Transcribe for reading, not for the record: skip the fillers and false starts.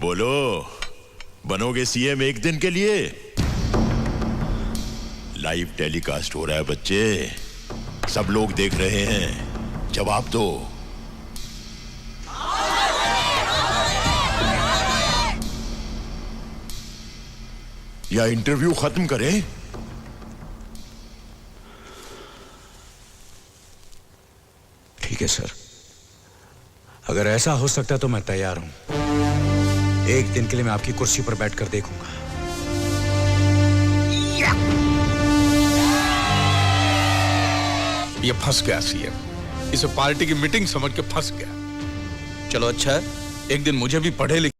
बोलो, बनोगे सीएम एक दिन के लिए? लाइव टेलीकास्ट हो रहा है बच्चे, सब लोग देख रहे हैं, जवाब दो। या इंटरव्यू खत्म करें? ठीक है सर, अगर ऐसा हो सकता तो मैं तैयार हूं। एक दिन के लिए मैं आपकी कुर्सी पर बैठकर देखूंगा। ये फंस गया सीएम, इसे पार्टी की मीटिंग समझ के फंस गया। चलो अच्छा है, एक दिन मुझे भी पढ़े लिखे